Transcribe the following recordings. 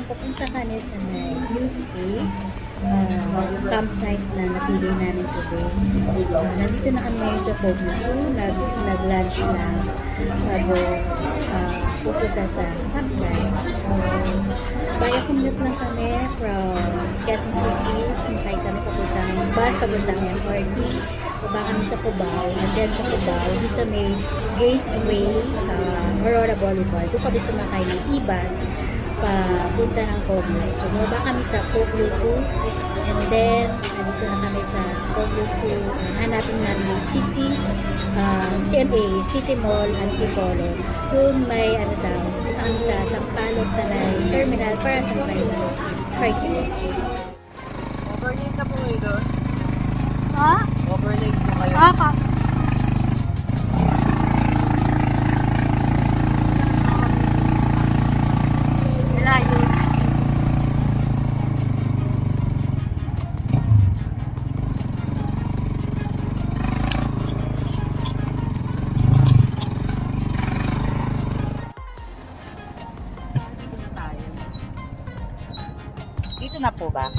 papunta kami sa may Viewscape, campsite na napili namin today. Nandito na kami ngayon sa commute, nag-lunch lang bago pupunta sa campsite. So, via commute lang kami from Quezon City, sumakay kami papuntang bus, papuntang MRT, baba kami sa Cubao, and then sa Cubao, doon sa may gateway, Aurora Boulevard, doon kami sumakay ng e-bus papunta ng commute. So, baba kami sa commute 2, and then nandito na kami sa commute 2, hanapin namin yung city, CMA, City Mall, Antipolo. Doon may kami sa Sampaloc, Tanay Terminal para sa tricycle. Overnight na po ngayon doon? Ha? Overnight po kayo? Ah, Dito na po ba?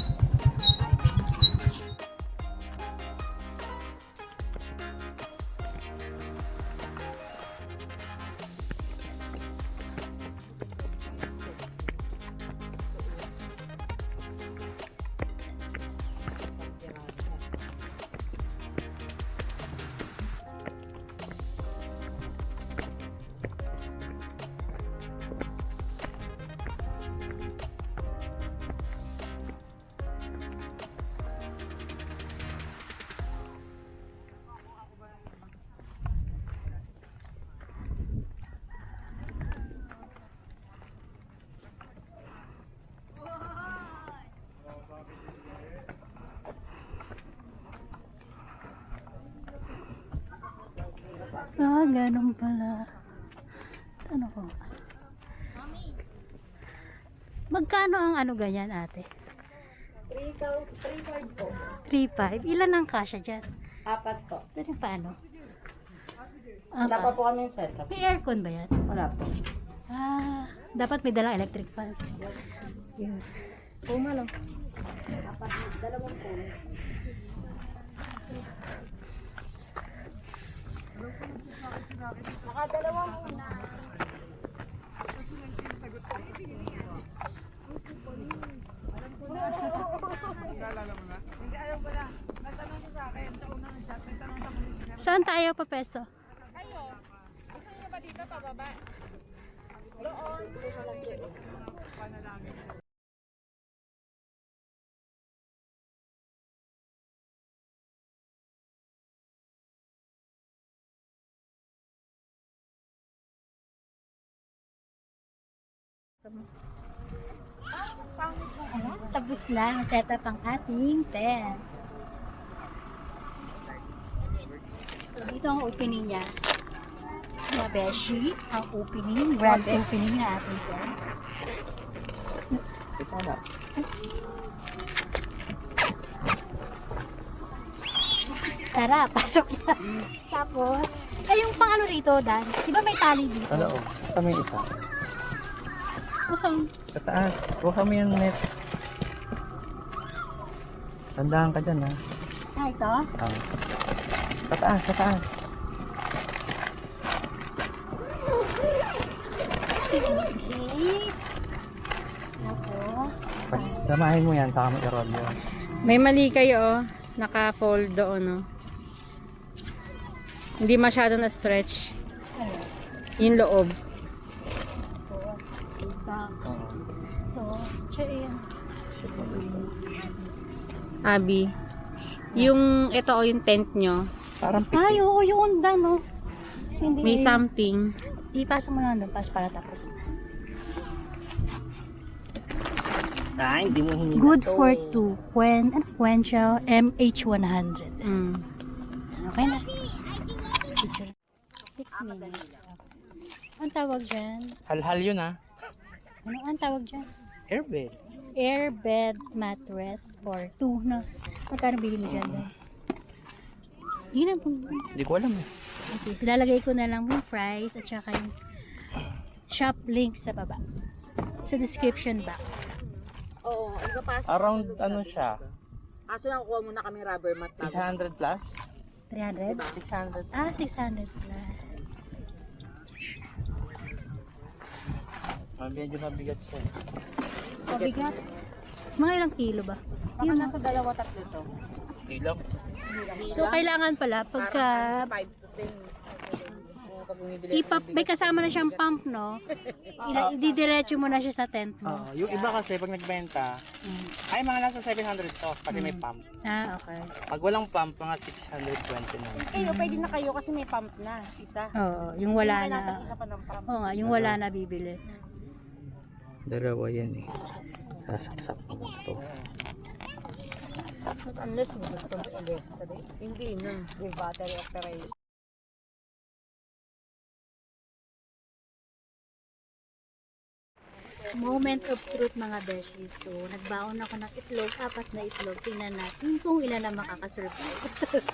ganun pala. Ano ko? Magkano ang ganyan, ate? 3,500 po. 3.5. Ilan ang kasya dyan? 4 po. Dito paano? Wala pa po kami yung setup. May aircon ba yan? Wala po. Dapat may dalang electric fan. Yun. Puma lang. Dalawang po. Nakadalawang muna. Saan tayo pa pesto? Kayo, gusto niyo ba dito pababa? Doon. Tapos na ang setup ang ating tent. So, dito ang opening niya. Mga Beshi, ang opening, grand opening na ating tent. Tara, pasok na. Tapos, yung pang rito, Dan, di ba may tali dito? Ano? Kami isa. Okay. Sa taas. Kuha mo yung net. Tandaan ka dyan, ha? Ito? Sa taas, sa taas. Okay. Tapos, Samahin mo yan, saka mag-roll yun. May mali kayo, naka-fold doon, no? Hindi masyado na stretch. Yung loob. Abi, yung ito o yung tent nyo, Parang ay, oo, yung onda, no? Hindi. may something. Ipasa mo na doon, para tapos. hindi mo hinila Good to. for two. Quenchel MH100. Okay na. Picture. 6 minutes. Ang tawag dyan? Hal-hal yun, ha? Ano ang tawag dyan? Airbed. Airbed mattress for 2 na. Magkano bili mo dyan? Hindi na po. Hindi ko alam, eh. Okay, so lalagay ko na lang yung price at saka yung shop link sa baba. Sa description box. Oo, ipapasok Around sa loob, ano sabi siya? ko. Kaso nakukuha muna kami rubber mat. 600 plus? 300? 600. Ah, 600 plus. Medyo mabigat siya. Mabigat. Mga ilang kilo ba? Baka nasa 2-3 to. Ilang? So, kailangan pala pagka Parang 5 to 10. Oo, pag bumibili ako ng may bigas, kasama na siyang pump, no? Ididiretso mo na siya sa tent mo. Yung iba kasi pag nagbenta, ay mga nasa 700 to kasi may pump. Ah, okay. Pag walang pump, mga 620 na. Eh, pwede na kayo kasi may pump na. Isa. Oo, yung wala Hindi na. kailangan isa pa ng pump. Oo nga, yung wala na bibili. Dalawa yan eh. Sasaksak mo to. Unless mo gusto mo electric. Hindi na. With battery operation. Moment of truth mga beshies. So, nagbaon ako ng itlog, 4 na itlog. Tingnan natin kung ilan na makakasurvive.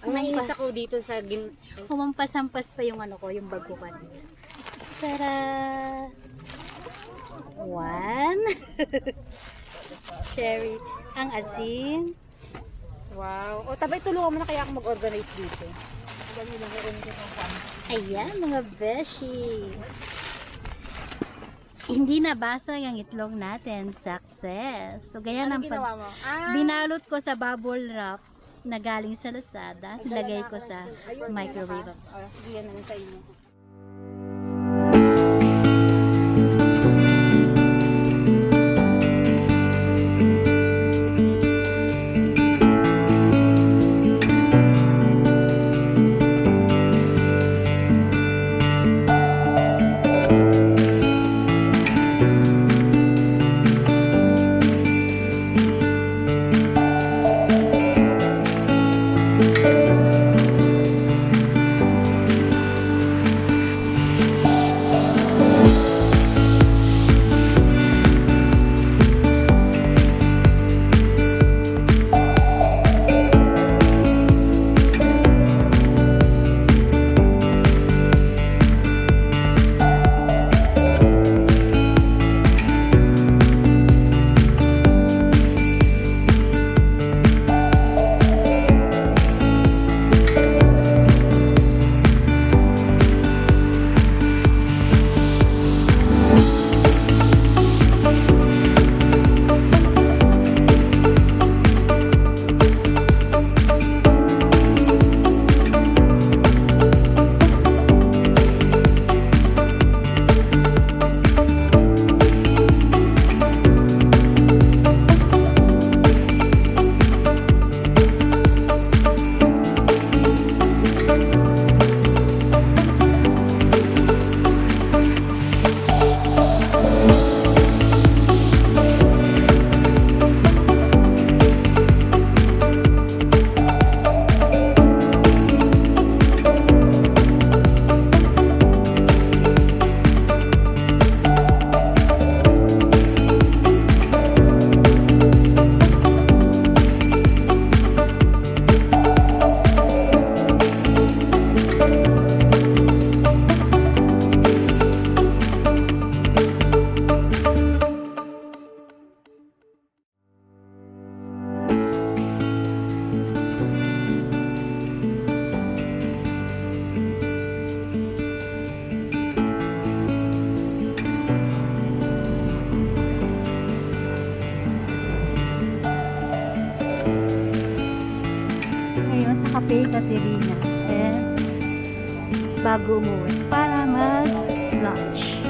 Ang nainis ako dito sa Humampas-hampas pa yung ano ko, yung bag ko kanina. Tara! 1. Cherry. Ang asin. wow. O tabay tulungan mo na kaya ako mag-organize dito. Ayan mga beshies. Hindi nabasag ang itlog natin. Success. So, ganyan ang Ginawa mo? binalot ko sa bubble wrap na galing sa Lazada. Ilagay ko sa microwave. Sige, yan ang sa inyo. Cafe Caterina and bago umuwi para mag-lunch.